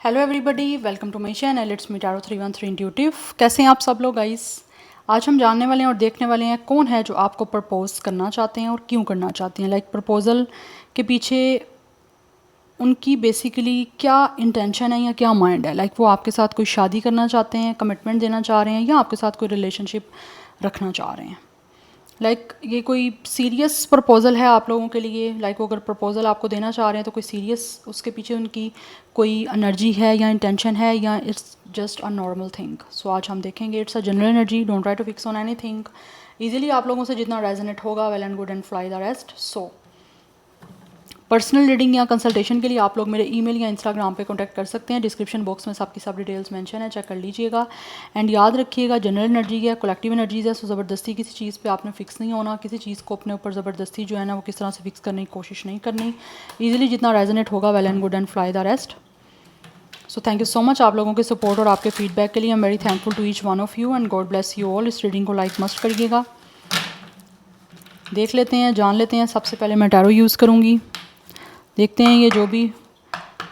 Hello everybody, welcome to my channel. It's me tarot 313 intuitive. कैसे हैं आप सब लोग गाइस? आज हम जानने वाले हैं और देखने वाले हैं कौन है जो आपको प्रपोज करना चाहते हैं और क्यों करना चाहते हैं। प्रपोज़ल के पीछे उनकी बेसिकली क्या इंटेंशन है या क्या माइंड है। वो आपके साथ कोई शादी करना चाहते हैं, कमिटमेंट देना चाह रहे हैं, या आपके साथ कोई रिलेशनशिप रखना चाह रहे हैं। ये कोई सीरियस प्रपोज़ल है आप लोगों के लिए। वो अगर प्रपोज़ल आपको देना चाह रहे हैं तो कोई सीरियस उसके पीछे उनकी कोई एनर्जी है या इंटेंशन है, या it's just a normal thing. So आज हम देखेंगे। It's a general energy, don't try to fix on anything. Easily आप लोगों से जितना रेजोनेट होगा, well and good and fly the rest. So personal reading या कंसल्टेशन के लिए आप लोग मेरे ईमेल या इंस्टाग्राम पे कांटेक्ट कर सकते हैं। डिस्क्रिप्शन बॉक्स में सबकी सब डिटेल्स मेंशन है, चेक कर लीजिएगा। एंड याद रखिएगा, जनरल एनर्जी है, कलेक्टिव एनर्जीज है। सो ज़बरदस्ती किसी चीज़ पे आपने फिक्स नहीं होना। किसी चीज़ को अपने ऊपर ज़बरदस्ती जो है ना वो किस तरह से फिक्स करने की कोशिश नहीं करनी। ईजिली जितना रेजोनेट होगा, well and good and fly the rest. So thank you so much आप लोगों के सपोर्ट और आपके फीडबैक के लिए। I am very thankful to each one of you and God bless you all. इस रीडिंग को लाइक मस्ट करिएगा। देख लेते हैं, जान लेते हैं। सबसे पहले मैं टैरो यूज़ करूँगी। देखते हैं ये जो भी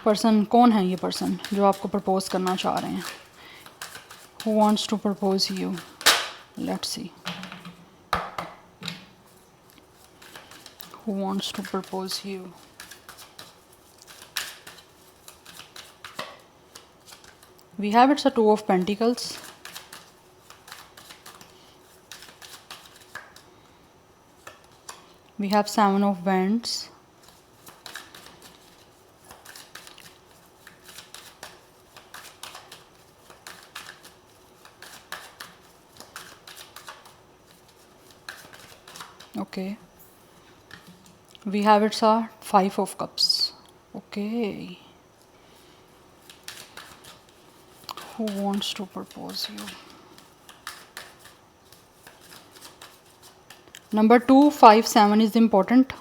पर्सन, कौन है ये पर्सन जो आपको प्रपोज करना चाह रहे हैं। Who wants to propose you? Let's see who wants to propose you. We have it's a Two of Pentacles. We have Seven of Wands. Okay. We have it's a Five of Cups. Okay. Who wants to propose you? Number 2, 5, 7 is important.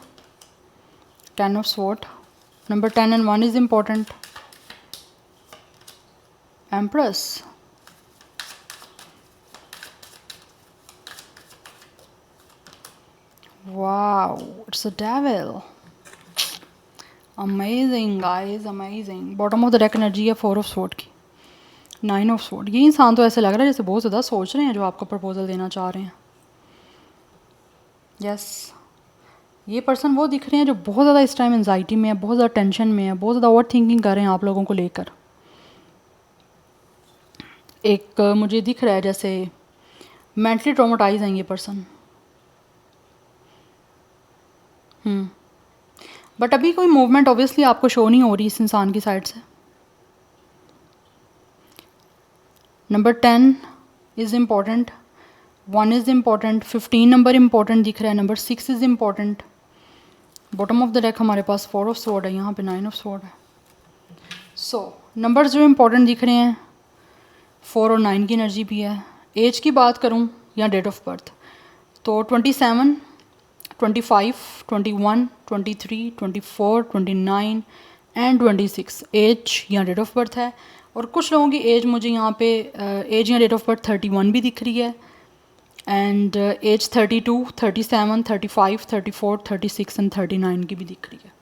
10 of Swords. Number 10 and 1 is important. Empress. Wow, it's a devil. Amazing guys, amazing. Bottom of the deck energy है 4 of Swords की, 9 of Swords। ये इंसान तो ऐसे लग रहा है जैसे बहुत ज़्यादा सोच रहे हैं जो आपको प्रपोजल देना चाह रहे हैं। यस, ये पर्सन वो दिख रहे हैं जो बहुत ज़्यादा इस टाइम एंजाइटी में है, बहुत ज़्यादा टेंशन में है, बहुत ज़्यादा ओवर थिंकिंग कर रहे हैं आप लोगों को लेकर। एक मुझे दिख रहा है जैसे मेंटली ट्रॉमेटाइज हैं ये पर्सन। बट अभी कोई मूवमेंट ऑब्वियसली आपको शो नहीं हो रही इस इंसान की साइड से। Number 10 is important, 1 is important, 15 number important दिख रहा है, number 6 is important. Bottom of the deck हमारे पास 4 ऑफ स्वॉर्ड है, यहाँ पे 9 ऑफ स्वॉर्ड है। सो नंबर्स जो इम्पॉर्टेंट दिख रहे हैं, 4 और 9 की एनर्जी भी है। एज की बात करूँ या डेट ऑफ बर्थ, तो 27, 25, 21, 23, 24, 29 एंड 26 एज या डेट ऑफ बर्थ है। और कुछ लोगों की एज मुझे यहाँ पे एज या डेट ऑफ बर्थ 31 भी दिख रही है, एंड एज 32, 37, 35, 34, 36 एंड 39 की भी दिख रही है।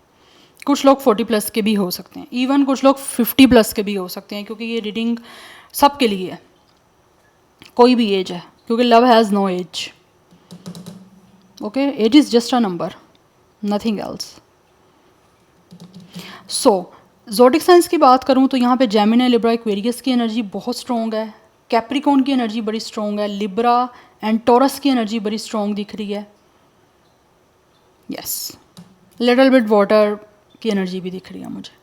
कुछ लोग 40 प्लस के भी हो सकते हैं, इवन कुछ लोग 50 प्लस के भी हो सकते हैं, क्योंकि ये रीडिंग सबके लिए है, कोई भी एज है, क्योंकि love has no age. Okay, age is just a number, nothing else. So zodiac science की बात करूँ तो यहाँ पे जेमिनी, लिब्रा, एक्वेरियस की एनर्जी बहुत स्ट्रॉन्ग है। कैप्रिकॉर्न की एनर्जी बड़ी स्ट्रॉन्ग है। लिब्रा एंड टॉरस की एनर्जी बड़ी स्ट्रॉन्ग दिख रही है। यस, लिटिल बिट वाटर की एनर्जी भी दिख रही है मुझे।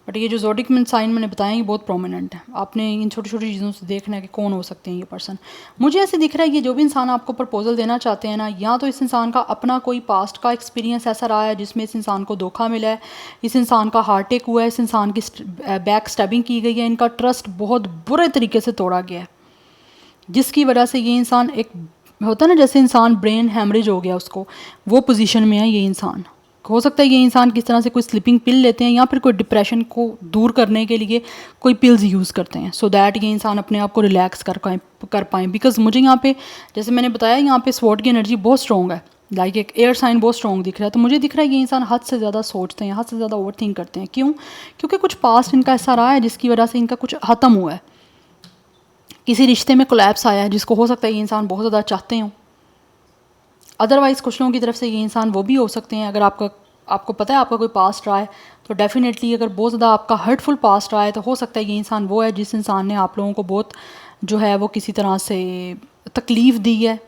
बट ये जो ज़ोडिक साइन मैंने बताया ये बहुत प्रोमिनेंट है। आपने इन छोटी छोटी चीज़ों से देखना है कि कौन हो सकते हैं ये पर्सन। मुझे ऐसे दिख रहा है कि जो भी इंसान आपको प्रपोजल देना चाहते हैं ना, या तो इस इंसान का अपना कोई पास्ट का एक्सपीरियंस ऐसा रहा है जिसमें इस इंसान को धोखा मिला है, इस इंसान का हार्ट टेक हुआ है, इस इंसान की बैक स्टैबिंग की गई है, इनका ट्रस्ट बहुत बुरे तरीके से तोड़ा गया है, जिसकी वजह से ये इंसान, एक होता है ना जैसे इंसान ब्रेन हैमरेज हो गया उसको, वो पोजीशन में है ये इंसान। हो सकता है ये इंसान किस तरह से कोई स्लीपिंग पिल लेते हैं या फिर कोई डिप्रेशन को दूर करने के लिए कोई पिल्स यूज़ करते हैं, सो दैट ये इंसान अपने आप को रिलैक्स कर पाएँ। बिकॉज मुझे यहाँ पे, जैसे मैंने बताया, यहाँ पे स्वॉर्ड की एनर्जी बहुत स्ट्रॉन्ग है। लाइक एक एयर साइन बहुत स्ट्रॉन्ग दिख रहा है। तो मुझे दिख रहा है ये इंसान हद से ज़्यादा सोचते हैं, हद से ज़्यादा ओवर थिंक करते हैं। क्यों? क्योंकि कुछ पास्ट इनका ऐसा रहा है जिसकी वजह से इनका कुछ ख़त्म हुआ है, किसी रिश्ते में कोलैप्स आया है, जिसको हो सकता है ये इंसान बहुत ज़्यादा चाहते हों। अदरवाइज़ कुछ लोगों की तरफ से ये इंसान वो भी हो सकते हैं। अगर आपको पता है आपका कोई पास्ट रहा है तो डेफिनेटली अगर बहुत ज़्यादा आपका हर्टफुल पास्ट रहा है तो हो सकता है ये इंसान वो है जिस इंसान ने आप लोगों को बहुत जो है वो किसी तरह से तकलीफ़ दी है,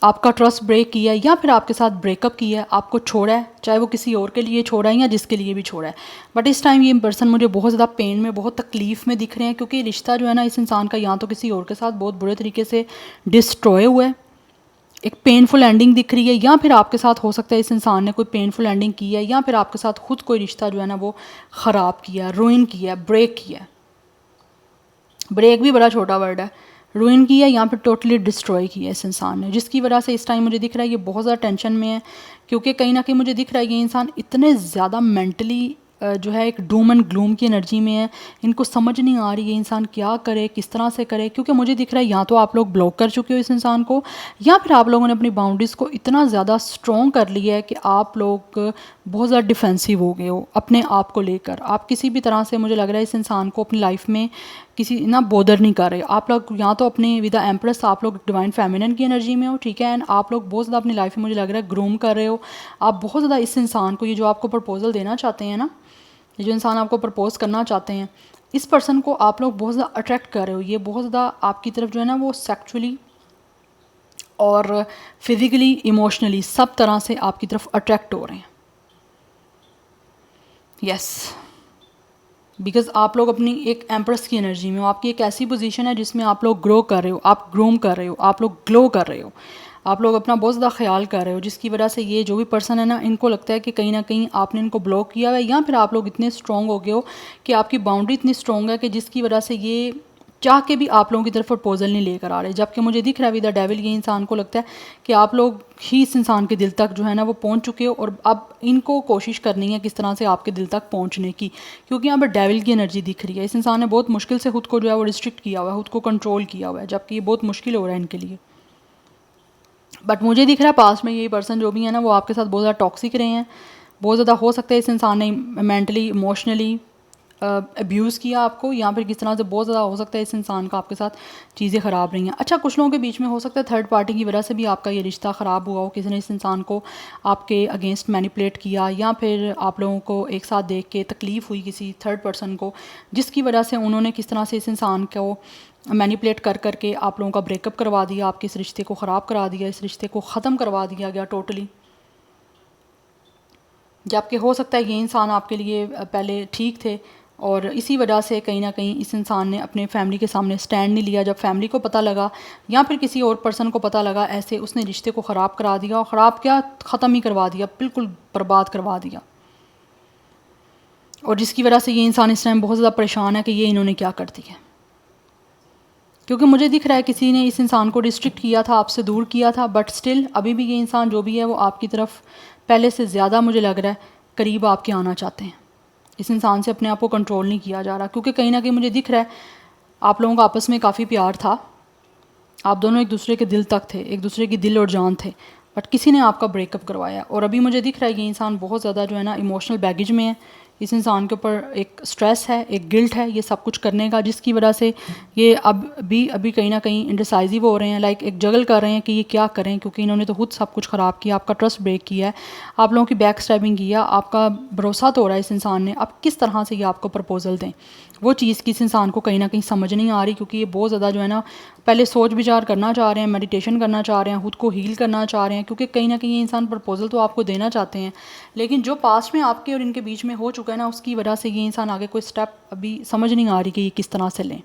आपका ट्रस्ट ब्रेक किया है, या फिर आपके साथ ब्रेकअप किया है, आपको छोड़ा है, चाहे वो किसी और के लिए छोड़ा है या जिसके लिए भी छोड़ा है। बट इस टाइम ये पर्सन मुझे बहुत ज़्यादा पेन में, बहुत तकलीफ़ में दिख रहे हैं, क्योंकि रिश्ता जो है ना इस इंसान का या तो किसी और के साथ बहुत बुरे तरीके से डिस्ट्रॉय हुआ है, एक पेनफुल एंडिंग दिख रही है, या फिर आपके साथ हो सकता है इस इंसान ने कोई पेनफुल एंडिंग की है, या फिर आपके साथ खुद कोई रिश्ता जो है ना वो ख़राब किया, रुइन किया, ब्रेक किया। ब्रेक भी बड़ा छोटा वर्ड है। रुइन किया या फिर टोटली डिस्ट्रॉय किया इस इंसान ने, जिसकी वजह से इस टाइम मुझे दिख रहा है ये बहुत ज़्यादा टेंशन में है। क्योंकि कहीं ना कहीं मुझे दिख रहा है ये इंसान इतने ज़्यादा मेंटली जो है एक डूम एंड ग्लूम की एनर्जी में है। इनको समझ नहीं आ रही है इंसान क्या करे, किस तरह से करे। क्योंकि मुझे दिख रहा है या तो आप लोग ब्लॉक कर चुके हो इस इंसान को, या फिर आप लोगों ने अपनी बाउंड्रीज़ को इतना ज़्यादा स्ट्रॉन्ग कर लिया है कि आप लोग बहुत ज़्यादा डिफेंसिव हो गए हो अपने आप को लेकर। आप किसी भी तरह से मुझे लग रहा है इस इंसान को अपनी लाइफ में किसी ना बोदर नहीं कर रहे हो। आप लोग या तो अपने विद द एम्प्रेस आप लोग डिवाइन फेमिनिन की एनर्जी में हो, ठीक है, एंड आप लोग बहुत ज़्यादा अपनी लाइफ में मुझे लग रहा है ग्रूम कर रहे हो। आप बहुत ज़्यादा इस इंसान को, ये जो आपको प्रपोजल देना चाहते हैं ना, ये जो इंसान आपको प्रपोज करना चाहते हैं, इस पर्सन को आप लोग बहुत ज़्यादा अट्रैक्ट कर रहे हो। ये बहुत ज़्यादा आपकी तरफ जो है ना वो सेक्चुअली और फिज़िकली, इमोशनली सब तरह से आपकी तरफ अट्रैक्ट हो रहे हैं। यस, बिकॉज आप लोग अपनी एक एम्प्रेस की एनर्जी में हो। आपकी एक ऐसी पोजीशन है जिसमें आप लोग ग्रो कर रहे हो, आप ग्रूम कर रहे हो, आप लोग ग्लो कर रहे हो, आप लोग अपना बहुत ज़्यादा ख्याल कर रहे हो, जिसकी वजह से ये जो भी पर्सन है ना, इनको लगता है कि कहीं ना कहीं आपने इनको ब्लॉक किया हुआ है, या फिर आप लोग इतने स्ट्रॉन्ग हो गए हो कि आपकी बाउंड्री इतनी स्ट्रॉन्ग है कि जिसकी वजह से ये चाह के भी आप लोगों की तरफ प्रपोजल नहीं लेकर आ रहे। जबकि मुझे दिख रहा है विद द डेविल, ये इंसान को लगता है कि आप लोग ही इस इंसान के दिल तक जो है ना वो पहुंच चुके हो, और अब इनको कोशिश करनी है किस तरह से आपके दिल तक पहुंचने की। क्योंकि यहाँ पर डेविल की एनर्जी दिख रही है। इस इंसान ने बहुत मुश्किल से खुद को जो है वो रिस्ट्रिक्ट किया हुआ है, खुद को कंट्रोल किया हुआ है, जबकि ये बहुत मुश्किल हो रहा है इनके लिए। बट मुझे दिख रहा है पास में यही पर्सन जो भी है ना वो आपके साथ बहुत ज़्यादा टॉक्सिक रहे हैं। बहुत ज़्यादा हो सकता है इस इंसान ने मेंटली, इमोशनली अब्यूज़ किया आपको, या फिर किस तरह से बहुत ज़्यादा हो सकता है इस इंसान का आपके साथ चीज़ें ख़राब रही हैं। अच्छा, कुछ लोगों के बीच में हो सकता है थर्ड पार्टी की वजह से भी आपका ये रिश्ता ख़राब हुआ हो। किसी ने इस इंसान को आपके अगेंस्ट मैनिपुलेट किया, या फिर आप लोगों को एक साथ देख के तकलीफ़ हुई किसी थर्ड पर्सन को, जिसकी वजह से उन्होंने किस तरह से इस इंसान को मैनिपुलेट कर करके आप लोगों का ब्रेकअप करवा दिया, आपके इस रिश्ते को ख़राब करा दिया, इस रिश्ते को ख़त्म करवा दिया गया टोटली। जबकि हो सकता है ये इंसान आपके लिए पहले ठीक थे, और इसी वजह से कहीं ना कहीं इस इंसान ने अपने फैमिली के सामने स्टैंड नहीं लिया। जब फैमिली को पता लगा या फिर किसी और पर्सन को पता लगा, ऐसे उसने रिश्ते को ख़राब करा दिया, और ख़राब क्या, ख़त्म ही करवा दिया, बिल्कुल बर्बाद करवा दिया। और जिसकी वजह से ये इंसान इस टाइम बहुत ज़्यादा परेशान है कि ये इन्होंने क्या कर दिया। क्योंकि मुझे दिख रहा है किसी ने इस इंसान को रिस्ट्रिक्ट किया था, आपसे दूर किया था, बट स्टिल अभी भी ये इंसान जो भी है वो आपकी तरफ पहले से ज़्यादा मुझे लग रहा है करीब आपके आना चाहते हैं। इस इंसान से अपने आप को कंट्रोल नहीं किया जा रहा, क्योंकि कहीं ना कहीं मुझे दिख रहा है आप लोगों का आपस में काफ़ी प्यार था, आप दोनों एक दूसरे के दिल तक थे, एक दूसरे की दिल और जान थे, बट किसी ने आपका ब्रेकअप करवाया। और अभी मुझे दिख रहा है ये इंसान बहुत ज़्यादा जो है ना इमोशनल बैगेज में है। इस इंसान के ऊपर एक स्ट्रेस है, एक गिल्ट है ये सब कुछ करने का, जिसकी वजह से ये अभी कहीं ना कहीं इंडिसाइजिव हो रहे हैं, लाइक एक जगल कर रहे हैं कि ये क्या करें, क्योंकि इन्होंने तो खुद सब कुछ ख़राब किया, आपका ट्रस्ट ब्रेक किया है, आप लोगों की बैक स्टैबिंग किया, आपका भरोसा तोड़ा इस इंसान ने। अब किस तरह से ये आपको प्रपोजल दें, वो चीज़ किस इंसान को कहीं ना कहीं समझ नहीं आ रही, क्योंकि ये बहुत ज़्यादा जो है ना पहले सोच विचार करना चाह रहे हैं, मेडिटेशन करना चाह रहे हैं, खुद को हील करना चाह रहे हैं, क्योंकि कहीं ना कहीं ये इंसान प्रपोजल तो आपको देना चाहते हैं, लेकिन जो पास्ट में आपके और इनके बीच में हो चुका है ना, उसकी वजह से ये इंसान आगे कोई स्टेप अभी समझ नहीं आ रही कि ये किस तरह से लें।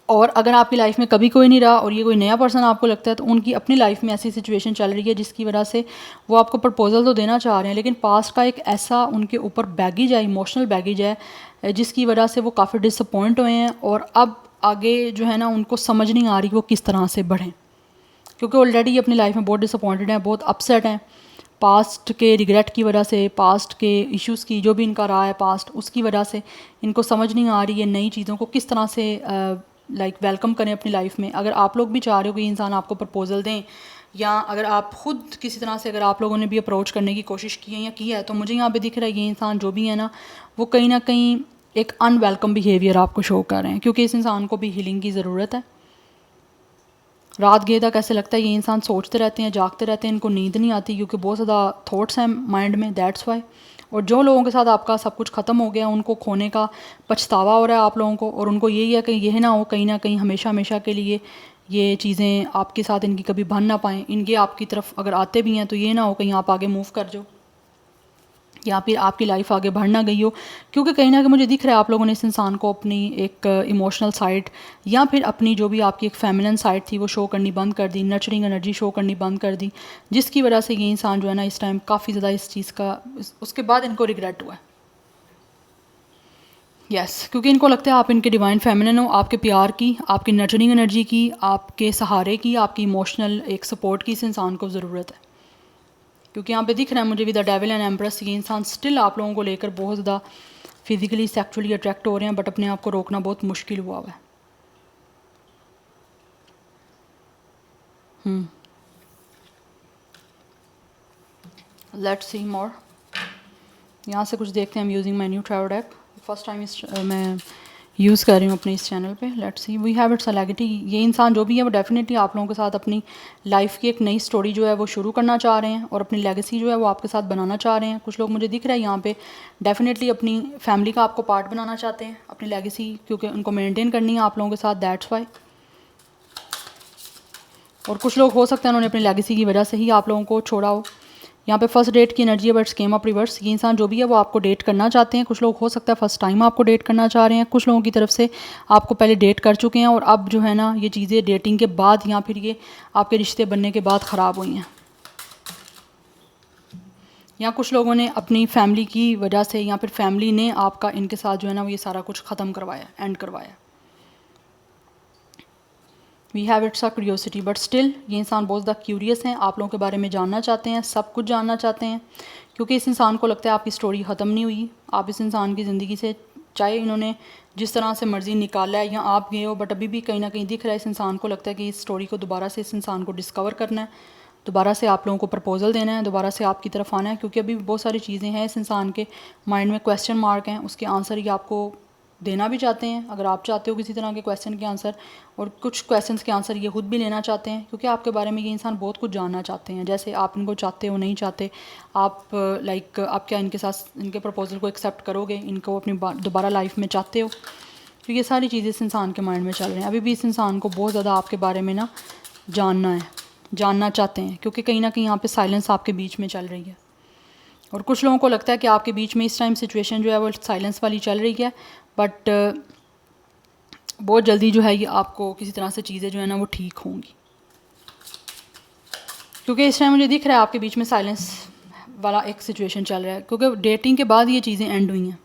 और अगर आपकी लाइफ में कभी कोई नहीं रहा और ये कोई नया पर्सन आपको लगता है, तो उनकी अपनी लाइफ में ऐसी सिचुएशन चल रही है जिसकी वजह से वो आपको प्रपोजल तो देना चाह रहे हैं, लेकिन पास्ट का एक ऐसा उनके ऊपर बैगेज है, इमोशनल बैगेज है, जिसकी वजह से वो काफ़ी डिसअपॉइंट हुए हैं, और अब आगे जो है ना उनको समझ नहीं आ रही वो किस तरह से बढ़ें, क्योंकि ऑलरेडी अपनी लाइफ में बहुत डिसअपॉइंटेड हैं, बहुत अपसेट हैं पास्ट के रिग्रेट की वजह से, पास्ट के इश्यूज़ की जो भी इनका रहा है पास्ट, उसकी वजह से इनको समझ नहीं आ रही है नई चीज़ों को किस तरह से वेलकम करें अपनी लाइफ में। अगर आप लोग भी चाह रहे हो कि इंसान आपको प्रपोजल दें, या अगर आप ख़ुद किसी तरह से अगर आप लोगों ने भी अप्रोच करने की कोशिश की है या किया है, तो मुझे यहाँ पे दिख रहा है ये इंसान जो भी है ना, वो कहीं ना कहीं एक अनवेलकम बिहेवियर आपको शो कर रहे हैं, क्योंकि इस इंसान को भी हीलिंग की ज़रूरत है। रात गए तक ऐसे लगता है ये इंसान सोचते रहते हैं, जागते रहते हैं, इनको नींद नहीं आती क्योंकि बहुत ज़्यादा थॉट्स हैं माइंड में, दैट्स वाई। और जो लोगों के साथ आपका सब कुछ ख़त्म हो गया, उनको खोने का पछतावा हो रहा है आप लोगों को, और उनको यही है कि यह ना हो कहीं ना कहीं हमेशा हमेशा के लिए ये चीज़ें आपके साथ इनकी कभी बन ना पाएँ। इनके आपकी तरफ अगर आते भी हैं तो ये ना हो कहीं आप आगे मूव कर जाओ या फिर आपकी लाइफ आगे बढ़ ना गई हो, क्योंकि कहीं ना कहीं मुझे दिख रहा है आप लोगों ने इस इंसान को अपनी एक इमोशनल साइड या फिर अपनी जो भी आपकी एक फेमिनिन साइड थी वो शो करनी बंद कर दी, नर्चरिंग एनर्जी शो करनी बंद कर दी, जिसकी वजह से ये इंसान जो है ना इस टाइम काफ़ी ज़्यादा इस चीज़ का उसके बाद इनको रिग्रेट हुआ है। यस क्योंकि इनको लगता है आप इनके डिवाइन फेमिनिन हो, आपके प्यार की, आपकी नर्चरिंग एनर्जी की, आपके सहारे की, आपकी इमोशनल एक सपोर्ट की इस इंसान को ज़रूरत है। क्योंकि यहाँ पे दिख रहा है मुझे with the devil and empress, ये इंसान स्टिल आप लोगों को लेकर बहुत ज़्यादा फिजिकली सेक्सुअली अट्रैक्ट हो रहे हैं, बट अपने आप को रोकना बहुत मुश्किल हुआ है। लेट्स सी मोर। यहाँ से कुछ देखते हैं। हम using my new travel deck, first time इस मैं यूज़ कर रही हूँ अपने इस चैनल पे। Let's see we have its legacy. ये इंसान जो भी है वो डेफिनेटली आप लोगों के साथ अपनी लाइफ की एक नई स्टोरी जो है वो शुरू करना चाह रहे हैं, और अपनी लेगेसी जो है वो आपके साथ बनाना चाह रहे हैं। कुछ लोग मुझे दिख रहा है यहाँ पे डेफिनेटली अपनी फैमिली का आपको पार्ट बनाना चाहते हैं, अपनी लेगेसी क्योंकि उनको मेनटेन करनी है आप लोगों के साथ, दैट्स वाई। और कुछ लोग हो सकते हैं उन्होंने अपनी लेगेसी की वजह से ही आप लोगों को छोड़ा हो। यहाँ पे फर्स्ट डेट की एनर्जी है बट स्केम अप रिवर्स। ये इंसान जो भी है वो आपको डेट करना चाहते हैं। कुछ लोग हो सकता है फर्स्ट टाइम आपको डेट करना चाह रहे हैं, कुछ लोगों की तरफ से आपको पहले डेट कर चुके हैं और अब जो है ना ये चीज़ें डेटिंग के बाद या फिर ये आपके रिश्ते बनने के बाद ख़राब हुई हैं। या कुछ लोगों ने अपनी फैमिली की वजह से या फिर फैमिली ने आपका इनके साथ जो है ना वो ये सारा कुछ ख़त्म करवाया, एंड करवाया। We have it's a curiosity but still ये इंसान बहुत ज़्यादा क्यूरियस हैं, आप लोगों के बारे में जानना चाहते हैं, सब कुछ जानना चाहते हैं, क्योंकि इस इंसान को लगता है आपकी स्टोरी ख़त्म नहीं हुई। आप इस इंसान की ज़िंदगी से चाहे इन्होंने जिस तरह से मर्ज़ी निकाला है या आप गए हो, बट अभी भी कहीं ना कहीं दिख रहा है इस इंसान को लगता है कि इस स्टोरी को दोबारा से इस इंसान को डिस्कवर करना है, दोबारा से आप लोगों को प्रपोजल देना है, दोबारा से आपकी तरफ आना है, क्योंकि अभी बहुत सारी चीज़ें हैं इस इंसान के माइंड में, क्वेश्चन मार्क हैं, उसके आंसर ये आपको देना भी चाहते हैं अगर आप चाहते हो किसी तरह के क्वेश्चन के आंसर, और कुछ क्वेश्चंस के आंसर ये खुद भी लेना चाहते हैं, क्योंकि आपके बारे में ये इंसान बहुत कुछ जानना चाहते हैं। जैसे आप इनको चाहते हो नहीं चाहते, आप लाइक आप क्या इनके साथ इनके प्रपोजल को एक्सेप्ट करोगे, इनको अपनी दोबारा लाइफ में चाहते हो, तो ये सारी चीज़ें इस इंसान के माइंड में चल रही हैं। अभी भी इस इंसान को बहुत ज़्यादा आपके बारे में ना जानना चाहते हैं, क्योंकि कहीं ना कहीं यहाँ पे साइलेंस आपके बीच में चल रही है। और कुछ लोगों को लगता है कि आपके बीच में इस टाइम सिचुएशन जो है वो साइलेंस वाली चल रही है, बट बहुत जल्दी जो है ये आपको किसी तरह से चीज़ें जो है ना वो ठीक होंगी, क्योंकि इस टाइम मुझे दिख रहा है आपके बीच में साइलेंस वाला एक सिचुएशन चल रहा है, क्योंकि डेटिंग के बाद ये चीज़ें एंड हुई हैं।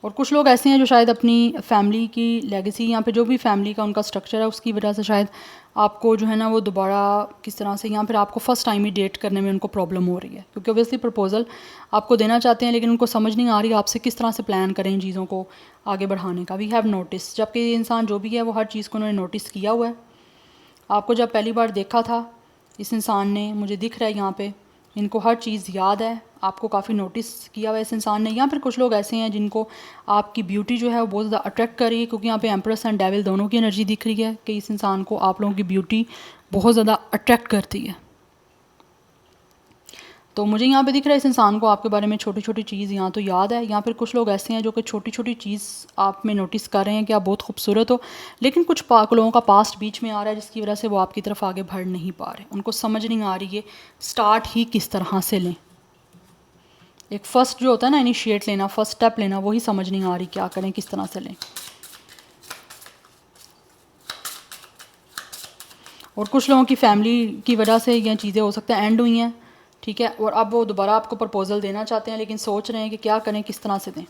और कुछ लोग ऐसे हैं जो शायद अपनी फैमिली की लेगेसी यहाँ पे जो भी फैमिली का उनका स्ट्रक्चर है उसकी वजह से शायद आपको जो है ना वो दोबारा किस तरह से यहाँ फिर आपको फ़र्स्ट टाइम ही डेट करने में उनको प्रॉब्लम हो रही है, क्योंकि ऑब्वियसली प्रपोजल आपको देना चाहते हैं लेकिन उनको समझ नहीं आ रही आपसे किस तरह से प्लान करें इन चीज़ों को आगे बढ़ाने का। वी हैव नोटिस, जबकि ये इंसान जो भी है वो हर चीज़ को उन्होंने नोटिस किया हुआ है। आपको जब पहली बार देखा था इस इंसान ने, मुझे दिख रहा है यहाँ पे इनको हर चीज़ याद है, आपको काफ़ी नोटिस किया हुआ है इस इंसान ने। या फिर कुछ लोग ऐसे हैं जिनको आपकी ब्यूटी जो है वो बहुत ज़्यादा अट्रैक्ट कर रही है, क्योंकि यहाँ पे एम्प्रेस एंड डेविल दोनों की एनर्जी दिख रही है कि इस इंसान को आप लोगों की ब्यूटी बहुत ज़्यादा अट्रैक्ट करती है। तो मुझे यहाँ पे दिख रहा है इस इंसान को आपके बारे में छोटी छोटी चीज़ यहाँ तो याद है, या फिर कुछ लोग ऐसे हैं जो कि छोटी छोटी चीज़ आप में नोटिस कर रहे हैं कि आप बहुत खूबसूरत हो, लेकिन कुछ लोगों का पास्ट बीच में आ रहा है जिसकी वजह से वो आपकी तरफ आगे बढ़ नहीं पा रहे, उनको समझ नहीं आ रही है स्टार्ट ही किस तरह से लें। एक फ़र्स्ट जो होता है ना इनिशिएट लेना, फर्स्ट स्टेप लेना, वही समझ नहीं आ रही क्या करें, किस तरह से लें। और कुछ लोगों की फैमिली की वजह से ये चीज़ें हो सकता है एंड हुई हैं, ठीक है, और अब वो दोबारा आपको प्रपोजल देना चाहते हैं लेकिन सोच रहे हैं कि क्या करें, किस तरह से दें।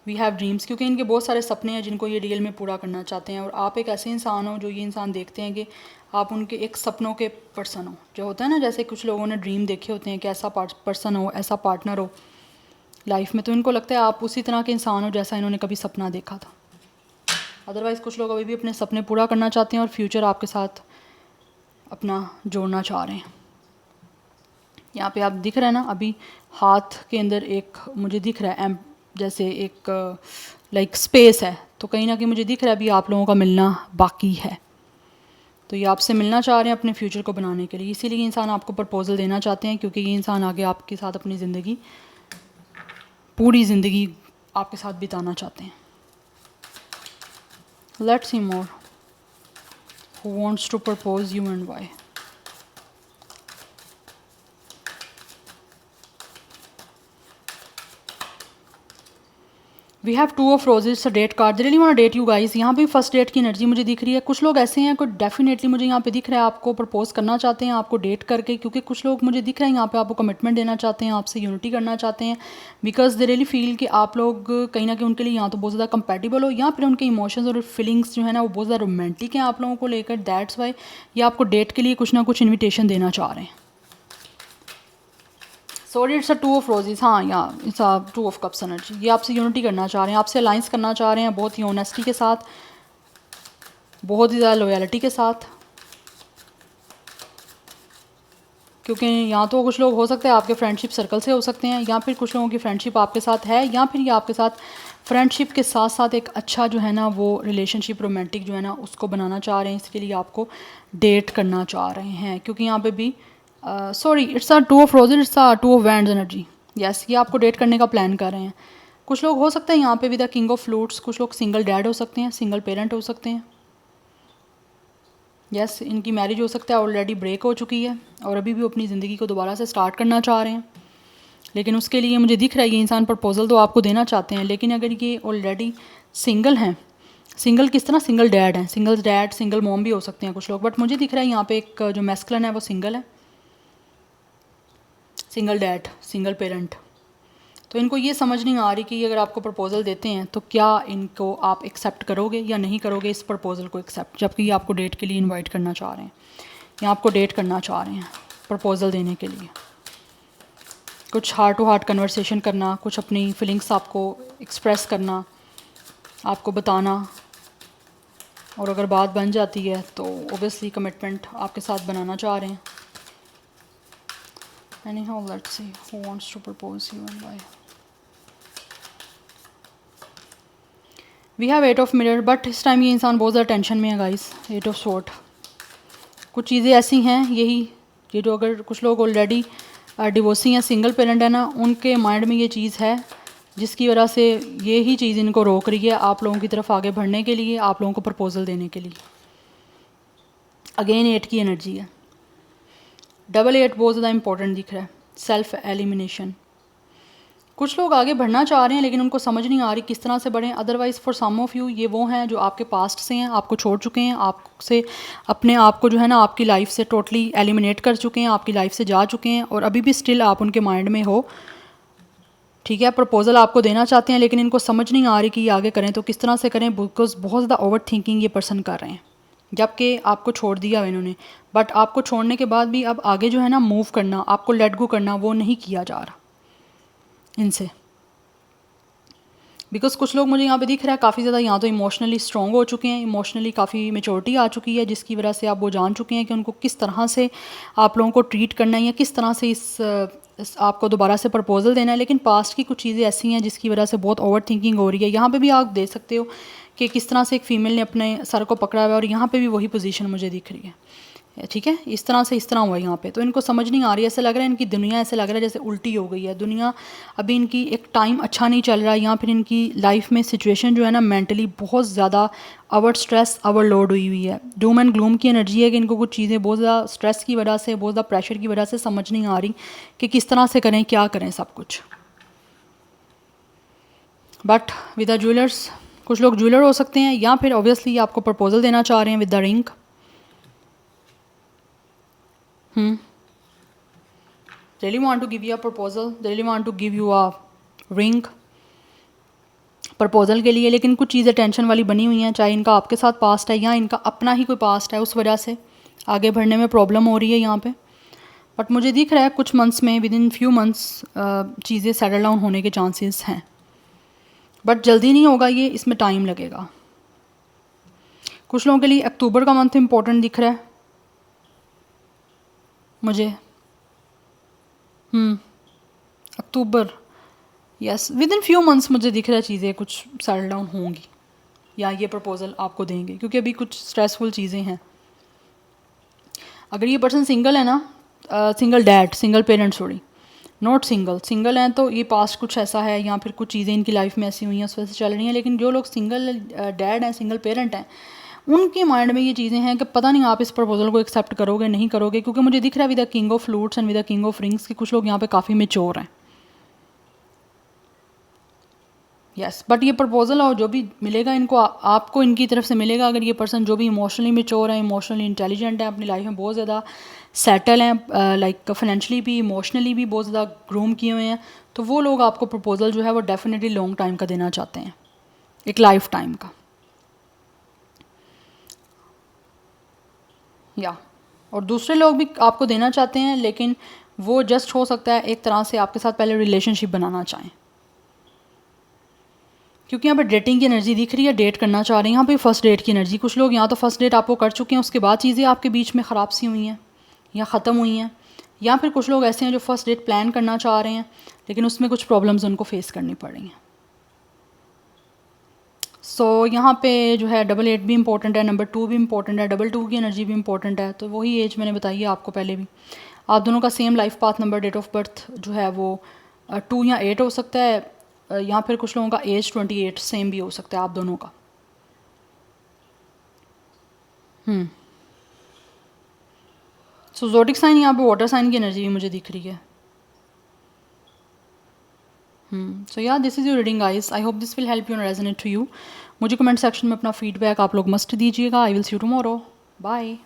वी हैव ड्रीम्स, क्योंकि इनके बहुत सारे सपने हैं जिनको ये रियल में पूरा करना चाहते हैं, और आप एक ऐसे इंसान हो जो ये इंसान देखते हैं कि आप उनके एक सपनों के पर्सन हो, जो होता है ना, जैसे कुछ लोगों ने ड्रीम देखे होते हैं कि ऐसा पर्सन हो, ऐसा पार्टनर हो लाइफ में, तो इनको लगता है आप उसी तरह के इंसान हो जैसा इन्होंने कभी सपना देखा था। अदरवाइज़ कुछ लोग अभी भी अपने सपने पूरा करना चाहते हैं और फ्यूचर आपके साथ अपना जोड़ना चाह रहे हैं। यहाँ पे आप दिख रहा है ना, अभी हाथ के अंदर एक मुझे दिख रहा है जैसे एक लाइक स्पेस है, तो कहीं ना कहीं मुझे दिख रहा है अभी आप लोगों का मिलना बाकी है। तो ये आपसे मिलना चाह रहे हैं अपने फ्यूचर को बनाने के लिए, इसीलिए इंसान आपको प्रपोज़ल देना चाहते हैं, क्योंकि ये इंसान आगे आपके साथ अपनी ज़िंदगी, पूरी ज़िंदगी आपके साथ बिताना चाहते हैं। Let's see more, who wants to propose you and why. We have 2 of roses, date card, they really want to date you guys. यहाँ पे फर्स्ट डेट की एनर्जी मुझे दिख रही है। कुछ लोग ऐसे हैं को डेफिनेटली मुझे यहाँ पे दिख रहा है आपको प्रपोज करना चाहते हैं, आपको डेट करके, क्योंकि कुछ लोग मुझे दिख रहे हैं यहाँ पे आपको कमिटमेंट देना चाहते हैं, आपसे यूनिटी करना चाहते हैं, बिकॉज दे रियली फील कि आप लोग कहीं ना कहीं उनके लिए यहाँ तो बहुत ज़्यादा कंपेटिबल हो, या फिर उनके इमोशंस और फीलिंग्स जो है ना वो बहुत ज़्यादा रोमांटिक हैं आप लोगों को लेकर। दैट्स वाई ये आपको डेट के लिए कुछ ना कुछ इन्विटेशन देना चाह रहे हैं। Sorry, it's a 2 of roses. हाँ, या it's a 2 of cups energy. ये आपसे यूनिटी करना चाह रहे हैं, आपसे अलाइंस करना चाह रहे हैं, बहुत ही ऑनेस्टी के साथ, बहुत ही ज़्यादा लॉयल्टी के साथ। क्योंकि यहाँ तो कुछ लोग हो सकते हैं आपके फ्रेंडशिप सर्कल से हो सकते हैं, या फिर कुछ लोगों की फ्रेंडशिप आपके साथ है, या फिर ये आपके साथ फ्रेंडशिप के साथ साथ एक अच्छा जो है ना वो रिलेशनशिप रोमांटिक जो है ना उसको बनाना चाह रहे हैं, इसके लिए आपको डेट करना चाह रहे हैं। क्योंकि यहाँ पे भी sorry, it's a 2 of roses, it's a 2 of wands energy. Yes, ये आपको डेट करने का प्लान कर रहे हैं। कुछ लोग हो सकते हैं यहाँ पे भी द किंग ऑफ फ्लूट्स, कुछ लोग सिंगल डैड हो सकते हैं, सिंगल पेरेंट हो सकते हैं। यस, इनकी मैरिज हो सकता है ऑलरेडी ब्रेक हो चुकी है और अभी भी अपनी ज़िंदगी को दोबारा से स्टार्ट करना चाह रहे हैं, लेकिन उसके लिए मुझे दिख रहा है ये इंसान प्रपोज़ल तो आपको देना चाहते हैं, लेकिन अगर ये ऑलरेडी सिंगल हैं, सिंगल किस तरह, सिंगल डैड हैं, सिंगल डैड सिंगल मॉम भी हो सकते हैं कुछ लोग, बट मुझे दिख रहा है यहाँ पे एक जो मैस्कुलिन है वो सिंगल है, सिंगल डैड सिंगल पेरेंट। तो इनको ये समझ नहीं आ रही कि अगर आपको प्रपोज़ल देते हैं तो क्या इनको आप एक्सेप्ट करोगे या नहीं करोगे इस प्रपोज़ल को एक्सेप्ट, जबकि ये आपको डेट के लिए इनवाइट करना चाह रहे हैं, या आपको डेट करना चाह रहे हैं प्रपोज़ल देने के लिए। कुछ हार्ट टू हार्ट कन्वर्सेशन करना, कुछ अपनी फीलिंग्स आपको एक्सप्रेस करना, आपको बताना, और अगर बात बन जाती है तो ओबियसली कमिटमेंट आपके साथ बनाना चाह रहे हैं। Anyhow, let's see who wants to propose you and why. We have 8 of mirror, but इस टाइम ये इंसान बहुत ज़्यादा टेंशन में है गाइस। 8 ऑफ स्वॉर्ड, कुछ चीज़ें ऐसी हैं यही, ये जो अगर कुछ लोग ऑलरेडी डिवोर्सी या सिंगल पेरेंट है ना, उनके माइंड में ये चीज़ है जिसकी वजह से ये ही चीज़ इनको रोक रही है आप लोगों की तरफ आगे बढ़ने के लिए, आप लोगों को प्रपोज़ल देने के लिए। अगेन 8 की एनर्जी है, डबल 8 बहुत ज़्यादा इंपॉर्टेंट दिख रहा है, सेल्फ एलिमिनेशन। कुछ लोग आगे बढ़ना चाह रहे हैं लेकिन उनको समझ नहीं आ रही किस तरह से बढ़ें। Otherwise for some of you ये वो हैं जो आपके पास्ट से हैं, आपको छोड़ चुके हैं, आपसे अपने आप को जो है ना आपकी लाइफ से टोटली एलिमिनेट कर चुके हैं, आपकी लाइफ से जा चुके हैं, और अभी भी स्टिल आप उनके माइंड में हो। ठीक है, प्रपोज़ल आपको देना चाहते हैं लेकिन इनको समझ नहीं आ रही कि ये आगे करें तो किस तरह से करें, बिकॉज बहुत ज़्यादा ओवर थिंकिंग ये पर्सन कर रहे हैं, जबकि आपको छोड़ दिया है इन्होंने, बट आपको छोड़ने के बाद भी अब आगे जो है ना मूव करना, आपको लेट गो करना, वो नहीं किया जा रहा इनसे। बिकॉज कुछ लोग मुझे यहाँ पे दिख रहा है काफ़ी ज़्यादा यहाँ तो इमोशनली स्ट्रॉन्ग हो चुके हैं, इमोशनली काफ़ी मेचोरिटी आ चुकी है, जिसकी वजह से आप वो जान चुके हैं कि उनको किस तरह से आप लोगों को ट्रीट करना है या किस तरह से इस आपको दोबारा से प्रपोज़ल देना है। लेकिन पास्ट की कुछ चीज़ें ऐसी हैं जिसकी वजह से बहुत ओवर थिंकिंग हो रही है। यहाँ पे भी आप देख सकते हो कि किस तरह से एक फ़ीमेल ने अपने सर को पकड़ा हुआ है, और यहाँ पे भी वही पोजीशन मुझे दिख रही है। ठीक है, इस तरह से इस तरह हुआ यहाँ पे, तो इनको समझ नहीं आ रही, ऐसे लग रहा है इनकी दुनिया, ऐसे लग रहा है जैसे उल्टी हो गई है दुनिया। अभी इनकी एक टाइम अच्छा नहीं चल रहा है, या फिर इनकी लाइफ में सिचुएशन जो है ना मेंटली बहुत ज़्यादा ओवर स्ट्रेस ओवरलोड हुई है। डूम एंड ग्लूम की एनर्जी है कि इनको कुछ चीज़ें बहुत ज़्यादा स्ट्रेस की वजह से, बहुत ज़्यादा प्रेशर की वजह से समझ नहीं आ रही कि किस तरह से करें, क्या करें सब कुछ। बट विद द ज्वेलर्स, कुछ लोग ज्वेलर हो सकते हैं, या फिर ऑब्वियसली आपको प्रपोजल देना चाह रहे हैं with the ring. Really want to give you a proposal, they really want to give you a ring proposal के लिए, लेकिन कुछ चीज़ें टेंशन वाली बनी हुई हैं, चाहे इनका आपके साथ पास्ट है या इनका अपना ही कोई पास्ट है, उस वजह से आगे बढ़ने में प्रॉब्लम हो रही है यहाँ पे। बट मुझे दिख रहा है कुछ मंथ्स में, विद इन फ्यू मंथ्स चीज़ें सेटल डाउन होने के चांसेस हैं, बट जल्दी नहीं होगा ये, इसमें टाइम लगेगा। कुछ लोगों के लिए अक्टूबर का मंथ इंपॉर्टेंट दिख रहा है, मुझे October, yes within few months मुझे दिख रहा है चीज़ें कुछ सेटल डाउन होंगी या ये प्रपोज़ल आपको देंगे, क्योंकि अभी कुछ स्ट्रेसफुल चीज़ें हैं। अगर ये पर्सन सिंगल है ना, single dad, single parent, sorry not single, single हैं तो ये पास्ट कुछ ऐसा है या फिर कुछ चीज़ें इनकी लाइफ में ऐसी हुई हैं उस वजह से चल रही हैं। लेकिन जो लोग सिंगल डैड हैं, सिंगल पेरेंट हैं, उनके माइंड में ये चीज़ें हैं कि पता नहीं आप इस प्रपोजल को एक्सेप्ट करोगे नहीं करोगे, क्योंकि मुझे दिख रहा है with the king of flutes and with the king of rings कि कुछ लोग यहाँ पे काफ़ी मेच्योर हैं। यस बट ये प्रपोजल और जो भी मिलेगा इनको आपको इनकी तरफ से मिलेगा अगर ये पर्सन जो भी इमोशनली मेच्योर है, इमोशनली इंटेलिजेंट है, अपनी लाइफ में बहुत ज़्यादा सेटल हैं, लाइक फाइनेंशियली भी इमोशनली भी बहुत ज़्यादा ग्रूम किए हुए हैं, तो वो लोग आपको प्रपोजल जो है वो डेफिनेटली लॉन्ग टाइम का देना चाहते हैं, एक लाइफ टाइम का। या और दूसरे लोग भी आपको देना चाहते हैं, लेकिन वो जस्ट हो सकता है एक तरह से आपके साथ पहले रिलेशनशिप बनाना चाहें, क्योंकि यहाँ पे डेटिंग की एनर्जी दिख रही है, डेट करना चाह रहे हैं। यहाँ पे फर्स्ट डेट की एनर्जी, कुछ लोग यहाँ तो फर्स्ट डेट आपको कर चुके हैं, उसके बाद चीज़ें आपके बीच में ख़राब सी हुई हैं या ख़त्म हुई हैं, या फिर कुछ लोग ऐसे हैं जो फर्स्ट डेट प्लान करना चाह रहे हैं लेकिन उसमें कुछ प्रॉब्लम्स उनको फेस करनी पड़ रही हैं। सो यहाँ पे जो है 88 भी इंपॉर्टेंट है, नंबर 2 भी इंपॉर्टेंट है, 22 की एनर्जी भी इंपॉर्टेंट है। तो वही एज मैंने बताई है आपको पहले भी। आप दोनों का same life path number, date of birth जो है वो 2 या 8 हो सकता है, या फिर कुछ लोगों का एज 28 सेम भी हो सकता है आप दोनों का। सो ज़ोडिक साइन यहाँ पे वाटर साइन की एनर्जी भी मुझे दिख रही है। So yeah this is your reading guys, I hope this will help you and resonate to you. मुझे कमेंट सेक्शन में अपना फीडबैक आप लोग मस्ट दीजिएगा। I will see you tomorrow, bye.